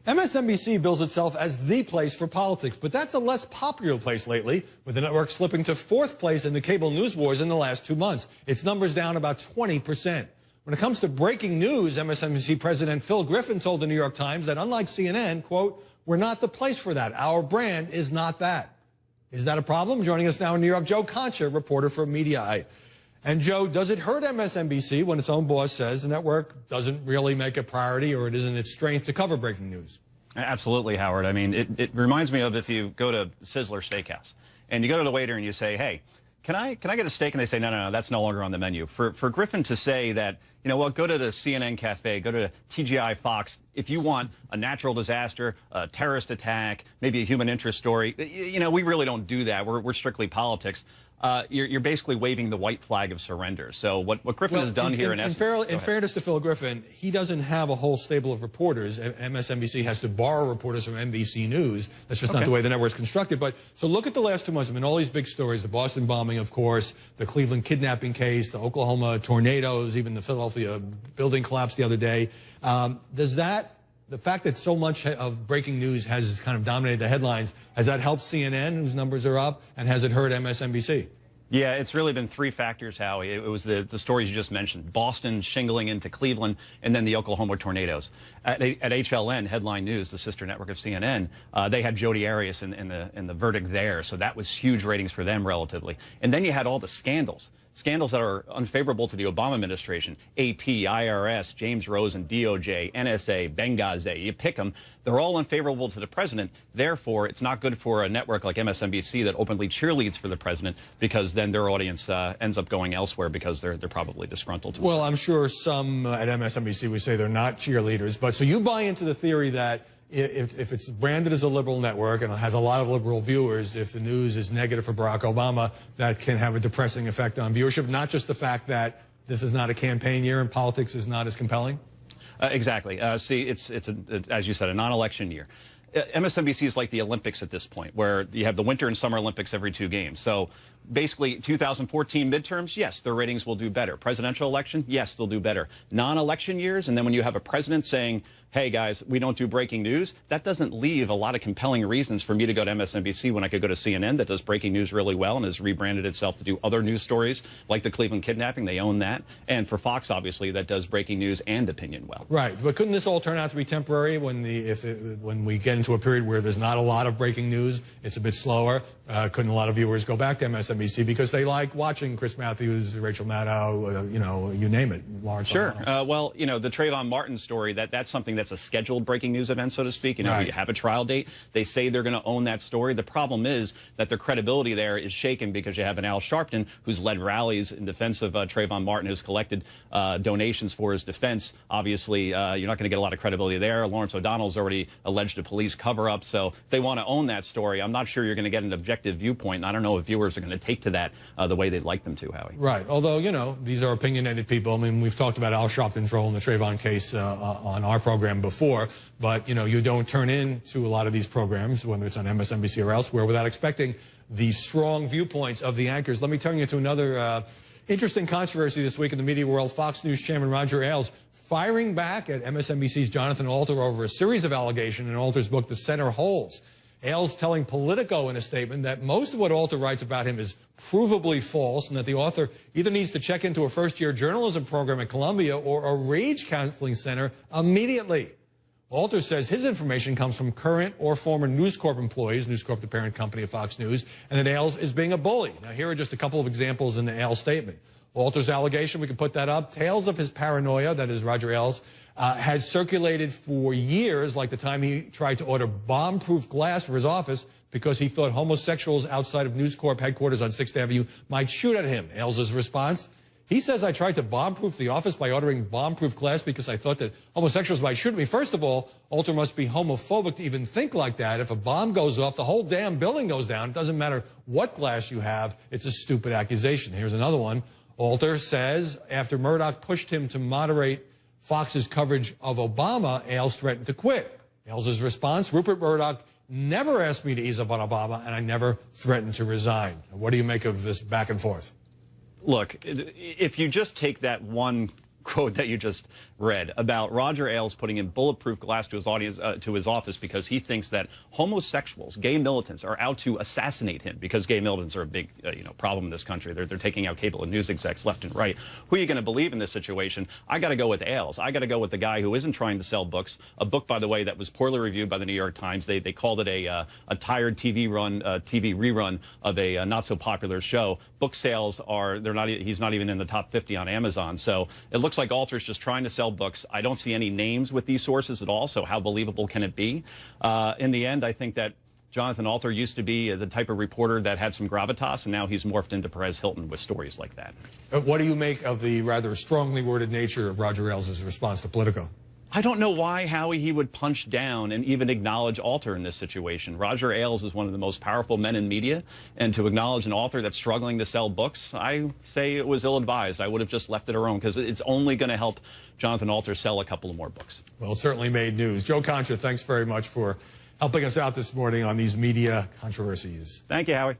MSNBC bills itself as the place for politics, but that's a less popular place lately, with the network slipping to fourth place in the cable news wars in the last 2 months. Its numbers down about 20%. When it comes to breaking news, MSNBC President Phil Griffin told the New York Times that unlike CNN, quote, "We're not the place for that. Our brand is not that." Is that a problem? Joining us now in New York, Joe Concha, reporter for Mediaite. And Joe, does it hurt MSNBC when its own boss says the network doesn't really make a priority or it isn't its strength to cover breaking news? Absolutely, Howard. I mean, it reminds me of if you go to Sizzler Steakhouse and you go to the waiter and you say, "Hey, can I get a steak?" And they say, no, that's no longer on the menu. For Griffin to say that, you know what, go to the CNN cafe, go to TGI Fox. If you want a natural disaster, a terrorist attack, maybe a human interest story, you know, we really don't do that. We're strictly politics. You're basically waving the white flag of surrender. So what Griffin has done here in essence... In fairness to Phil Griffin, he doesn't have a whole stable of reporters. MSNBC has to borrow reporters from NBC News. That's just not the way the network's constructed. But so look at the last 2 months. I mean, all these big stories, the Boston bombing, of course, the Cleveland kidnapping case, the Oklahoma tornadoes, even the Philadelphia building collapse the other day. The fact that so much of breaking news has kind of dominated the headlines, has that helped CNN, whose numbers are up, and has it hurt MSNBC? Yeah, it's really been three factors, Howie. It was the stories you just mentioned, Boston shingling into Cleveland, and then the Oklahoma tornadoes. At HLN, Headline News, the sister network of CNN, they had Jodi Arias in the verdict there, so that was huge ratings for them relatively. And then you had all the scandals that are unfavorable to the Obama administration, AP, IRS, James Rosen, DOJ, NSA, Benghazi, you pick them. They're all unfavorable to the president. Therefore, it's not good for a network like MSNBC that openly cheerleads for the president, because then their audience ends up going elsewhere because they're probably disgruntled. Well, I'm sure some at MSNBC would say they're not cheerleaders. But so you buy into the theory that if it's branded as a liberal network and it has a lot of liberal viewers, if the news is negative for Barack Obama, that can have a depressing effect on viewership, not just the fact that this is not a campaign year and politics is not as compelling? Exactly. See, it's as you said, a non-election year. MSNBC is like the Olympics at this point, where you have the Winter and Summer Olympics every 2 games. So basically, 2014 midterms, yes, their ratings will do better. Presidential election, yes, they'll do better. Non-election years, and then when you have a president saying, "Hey, guys, we don't do breaking news," that doesn't leave a lot of compelling reasons for me to go to MSNBC when I could go to CNN, that does breaking news really well and has rebranded itself to do other news stories like the Cleveland kidnapping. They own that. And for Fox, obviously, that does breaking news and opinion well. Right. But couldn't this all turn out to be temporary when we get into a period where there's not a lot of breaking news, it's a bit slower? Couldn't a lot of viewers go back to MSNBC because they like watching Chris Matthews, Rachel Maddow, you know, you name it, Lawrence? Sure. Well, you know, the Trayvon Martin story, that's something that's a scheduled breaking news event, so to speak. You know, you have a trial date. They say they're going to own that story. The problem is that their credibility there is shaken because you have an Al Sharpton who's led rallies in defense of Trayvon Martin, who's collected donations for his defense. Obviously, you're not going to get a lot of credibility there. Lawrence O'Donnell's already alleged a police cover-up, so they want to own that story. I'm not sure you're going to get an objective viewpoint, and I don't know if viewers are going to take to that the way they'd like them to, Howie. Right. Although, you know, these are opinionated people. I mean, we've talked about Al Sharpton's role in the Trayvon case on our program before, but, you know, you don't turn into a lot of these programs, whether it's on MSNBC or elsewhere, without expecting the strong viewpoints of the anchors. Let me turn you to another interesting controversy this week in the media world. Fox News chairman Roger Ailes firing back at MSNBC's Jonathan Alter over a series of allegations in Alter's book, The Center Holds. Ailes telling Politico in a statement that most of what Alter writes about him is provably false and that the author either needs to check into a first-year journalism program at Columbia or a rage counseling center immediately. Alter says his information comes from current or former News Corp employees, News Corp, the parent company of Fox News, and that Ailes is being a bully. Now, here are just a couple of examples in the Ailes statement. Alter's allegation, we can put that up, tales of his paranoia, that is Roger Ailes, had circulated for years, like the time he tried to order bomb-proof glass for his office because he thought homosexuals outside of News Corp headquarters on 6th Avenue might shoot at him. Ailes' response, he says, "I tried to bomb-proof the office by ordering bomb-proof glass because I thought that homosexuals might shoot me." First of all, Alter must be homophobic to even think like that. If a bomb goes off, the whole damn building goes down. It doesn't matter what glass you have. It's a stupid accusation. Here's another one. Alter says after Murdoch pushed him to moderate Fox's coverage of Obama, Ailes threatened to quit. Ailes' response, "Rupert Murdoch never asked me to ease up on Obama, and I never threatened to resign." What do you make of this back and forth? Look, if you just take that one quote that you just read about Roger Ailes putting in bulletproof glass to his audience, to his office because he thinks that homosexuals, gay militants, are out to assassinate him because gay militants are a big problem in this country. They're taking out cable and news execs left and right. Who are you going to believe in this situation? I got to go with Ailes. I got to go with the guy who isn't trying to sell books. A book, by the way, that was poorly reviewed by the New York Times. They called it a tired TV rerun of a not so popular show. Book sales are he's not even in the top 50 on Amazon. So it looks like Alter's just trying to sell books. I don't see any names with these sources at all. So how believable can it be? In the end, I think that Jonathan Alter used to be the type of reporter that had some gravitas, and now he's morphed into Perez Hilton with stories like that. What do you make of the rather strongly worded nature of Roger Ailes' response to Politico? I don't know why, Howie, he would punch down and even acknowledge Alter in this situation. Roger Ailes is one of the most powerful men in media, and to acknowledge an author that's struggling to sell books, I say it was ill-advised. I would have just left it alone because it's only going to help Jonathan Alter sell a couple of more books. Well, it certainly made news. Joe Concha, thanks very much for helping us out this morning on these media controversies. Thank you, Howie.